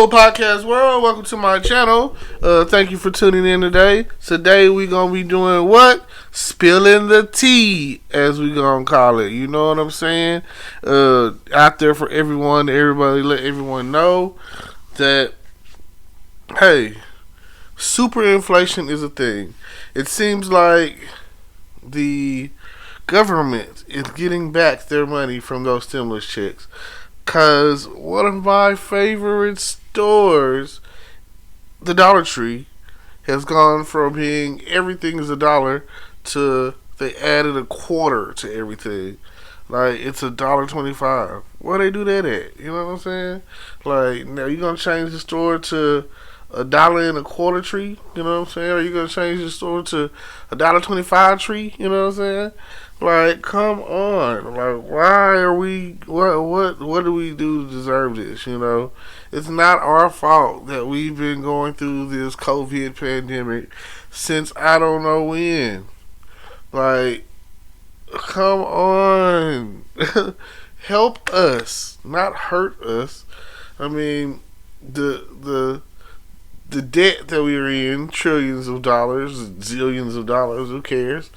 Hello, podcast world. Welcome to my channel. Thank you for tuning in today. Today we gonna be doing what? Spilling the tea, as we gonna call it. You know what I'm saying? Out there for everyone, everybody, let everyone know that, hey, super inflation is a thing. It seems like the government is getting back their money from those stimulus checks. Cause one of my favorite stores, the Dollar Tree, has gone from being everything is $1 to they added a quarter to everything. Like it's $1.25. Where they do that at? You know what I'm saying? Like now you gonna change the store to $1.25 tree? You know what I'm saying? Or you gonna change the store to $1.25 tree? You know what I'm saying? Like, come on. Like, why are we, what do we do to deserve this, you know? It's not our fault that we've been going through this COVID pandemic since I don't know when. Like, come on. Help us, not hurt us. I mean, the debt that we're in, trillions of dollars, zillions of dollars, who cares?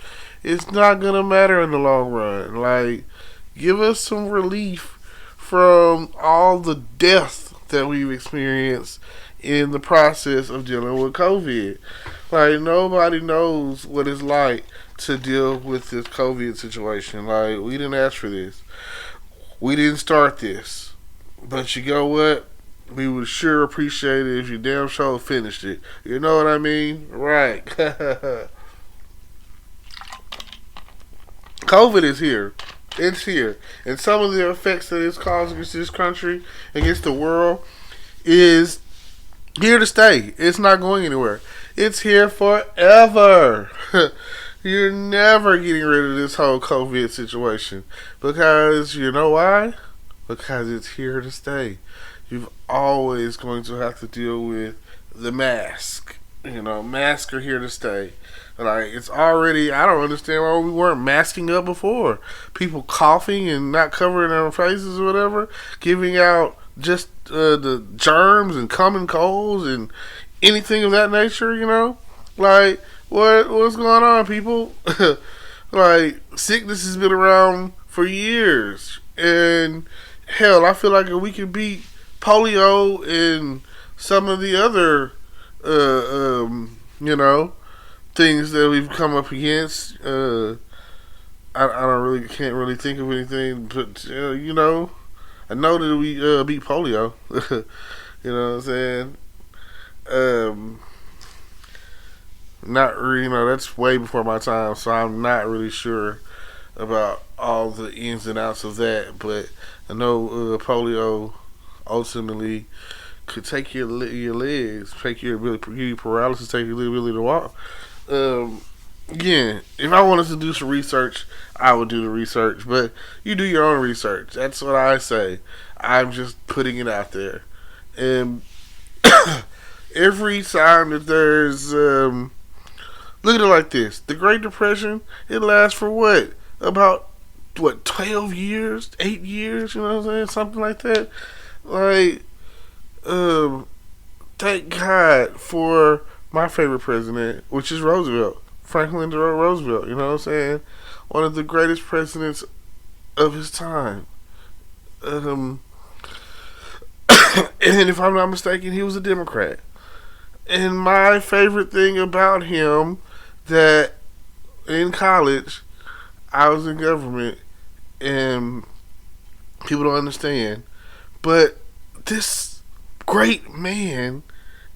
It's not going to matter in the long run. Like, give us some relief from all the death that we've experienced in the process of dealing with COVID. Like, nobody knows what it's like to deal with this COVID situation. Like, we didn't ask for this. We didn't start this. But you know what? We would sure appreciate it if you damn sure finished it. You know what I mean? Right. COVID is here. It's here. And some of the effects that it's causing against this country, against the world, is here to stay. It's not going anywhere. It's here forever. You're never getting rid of this whole COVID situation. Because, you know why? Because it's here to stay. You're always going to have to deal with the mask. You know, masks are here to stay. Like, it's already, I don't understand why we weren't masking up before. People coughing and not covering their faces or whatever, giving out just the germs and common colds and anything of that nature, you know? Like, what's going on, people? Like, sickness has been around for years. And, hell, I feel like if we could beat polio and some of the other, you know, things that we've come up against. I can't really think of anything, but you know, I know that we beat polio. You know what I'm saying? Not really, you know, that's way before my time, so I'm not really sure about all the ins and outs of that. But I know polio ultimately could take your legs, take your ability, give you paralysis, take your ability to walk. Again, if I wanted to do some research, I would do the research, but you do your own research. That's what I say. I'm just putting it out there. And every time that there's, look at it like this. The Great Depression, it lasts for what? About, 12 years? 8 years? You know what I'm saying? Something like that. Like, thank God for my favorite president, which is Roosevelt, Franklin D. Roosevelt, you know what I'm saying? One of the greatest presidents of his time. And if I'm not mistaken, he was a Democrat. And my favorite thing about him, that in college, I was in government, and people don't understand, but this great man,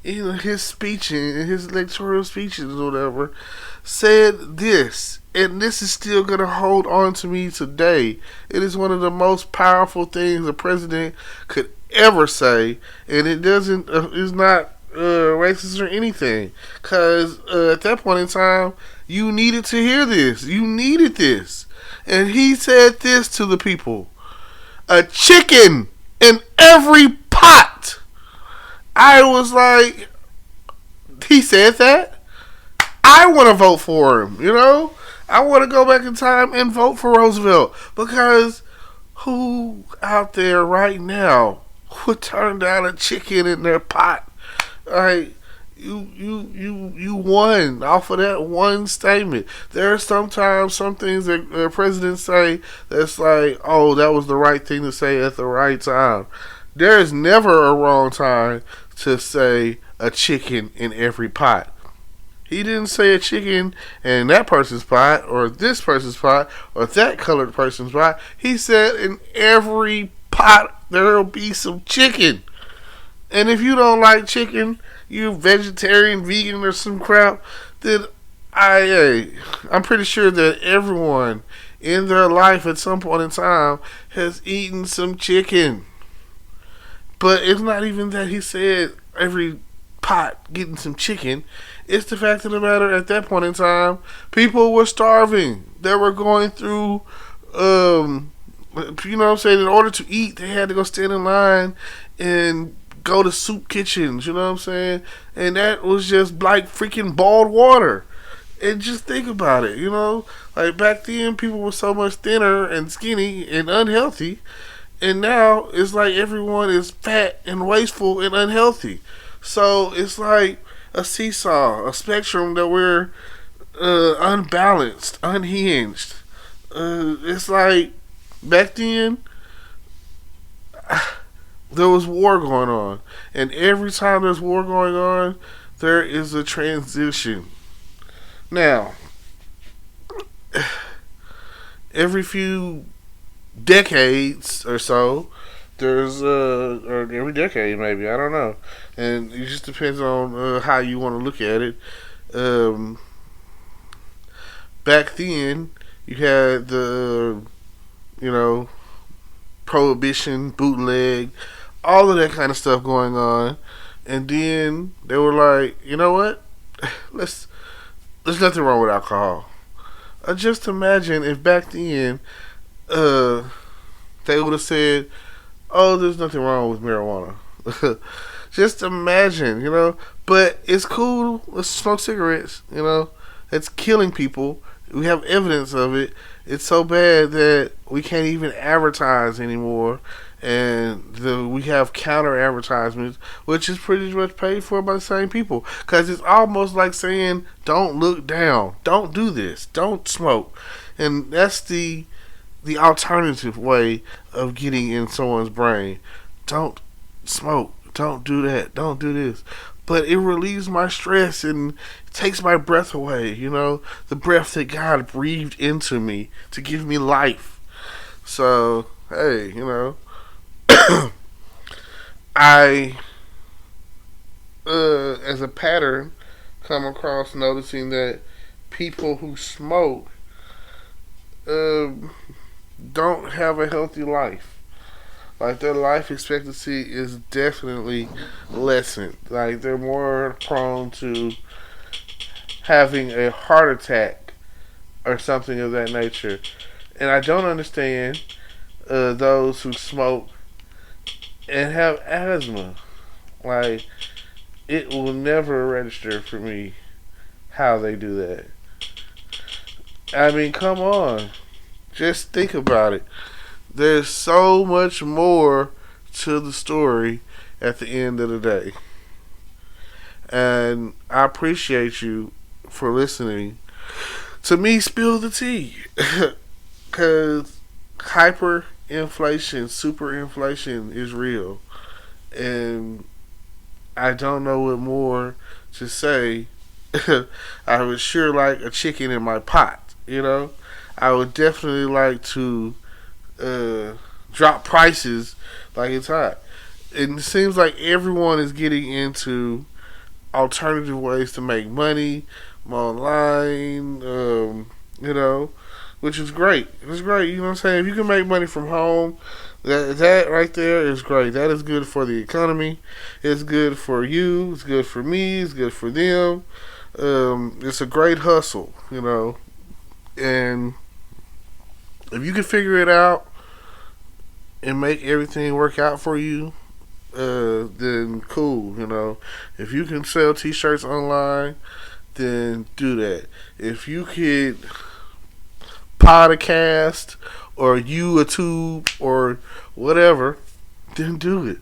in his speech, in his electoral speeches or whatever, said this, and this is still going to hold on to me today. It is one of the most powerful things a president could ever say, and it doesn't, is not racist or anything, because at that point in time, you needed to hear this. You needed this. And he said this to the people: a chicken in every pot. I was like, he said that? I want to vote for him, you know? I want to go back in time and vote for Roosevelt, because who out there right now would turn down a chicken in their pot? Like, you won off of that one statement. There are sometimes some things that presidents say that's like, oh, that was the right thing to say at the right time. There is never a wrong time to say a chicken in every pot. He didn't say a chicken in that person's pot or this person's pot or that colored person's pot. He said in every pot there'll be some chicken. And if you don't like chicken, you vegetarian, vegan, or some crap, then I'm pretty sure that everyone in their life at some point in time has eaten some chicken. But it's not even that he said every pot getting some chicken. It's the fact of the matter, at that point in time, people were starving. They were going through, you know what I'm saying, in order to eat, they had to go stand in line and go to soup kitchens, you know what I'm saying? And that was just like freaking boiled water. And just think about it, you know? Like back then, people were so much thinner and skinny and unhealthy. And now it's like everyone is fat and wasteful and unhealthy. So it's like a seesaw, a spectrum that we're unbalanced, unhinged. It's like back then there was war going on, and every time there's war going on, there is a transition. Now, every few decades or so, there's or every decade maybe, I don't know, and it just depends on how you want to look at it. Back then, you had the, you know, prohibition, bootleg, all of that kind of stuff going on, and then they were like, you know what? There's nothing wrong with alcohol. Just imagine if back then, they would have said, oh, there's nothing wrong with marijuana. Just imagine, you know. But it's cool. Let's smoke cigarettes, you know. It's killing people. We have evidence of it. It's so bad that we can't even advertise anymore. And we have counter advertisements, which is pretty much paid for by the same people. Because it's almost like saying, don't look down. Don't do this. Don't smoke. And that's the alternative way of getting in someone's brain. Don't smoke. Don't do that. Don't do this. But it relieves my stress and takes my breath away, you know, the breath that God breathed into me to give me life. So, hey, you know, I, as a pattern, come across noticing that people who smoke don't have a healthy life. Like, their life expectancy is definitely lessened. Like, they're more prone to having a heart attack or something of that nature. And I don't understand those who smoke and have asthma. Like, it will never register for me how they do that. I mean, come on. Just think about it. There's so much more to the story at the end of the day. And I appreciate you for listening to me spill the tea. Because hyperinflation, superinflation is real. And I don't know what more to say. I would sure like a chicken in my pot, you know? I would definitely like to drop prices like it's hot. It seems like everyone is getting into alternative ways to make money online, you know, which is great. It's great, you know what I'm saying? If you can make money from home, that right there is great. That is good for the economy. It's good for you. It's good for me. It's good for them. It's a great hustle, you know. And if you can figure it out and make everything work out for you, then cool, you know. If you can sell t-shirts online, then do that. If you could podcast or YouTube or whatever, then do it.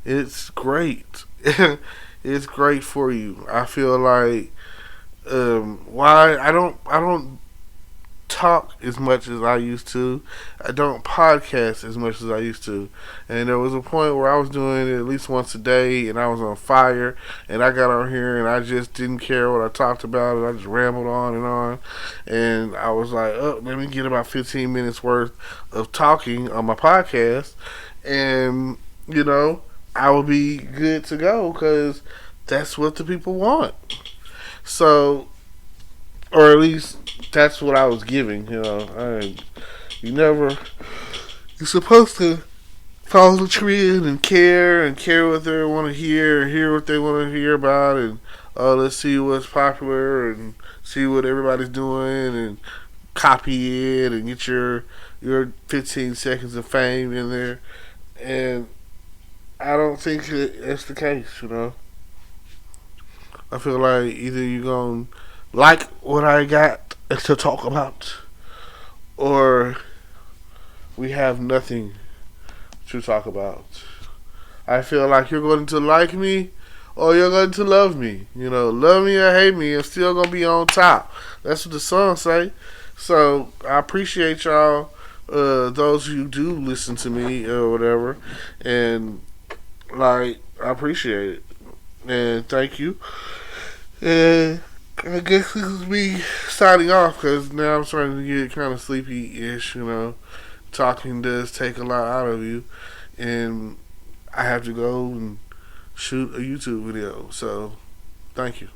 It's great. It's great for you. I feel like why I don't talk as much as I used to. I don't podcast as much as I used to. And there was a point where I was doing it at least once a day and I was on fire and I got on here and I just didn't care what I talked about and I just rambled on and on. And I was like, oh, let me get about 15 minutes worth of talking on my podcast and, I will be good to go because that's what the people want. So, or at least that's what I was giving. You never. You're supposed to follow the trend and care what they want to hear what they want to hear about, and let's see what's popular and see what everybody's doing and copy it and get your 15 seconds of fame in there. And I don't think that's the case. I feel like either you're going to like what I got to talk about, or we have nothing to talk about. I feel like you're going to like me, or you're going to love me. Love me or hate me, I'm still going to be on top. That's what the song say. So I appreciate y'all, those who do listen to me or whatever, and I appreciate it, and thank you. And I guess this is me signing off because now I'm starting to get kind of sleepy-ish. Talking does take a lot out of you, and I have to go and shoot a YouTube video. So, thank you.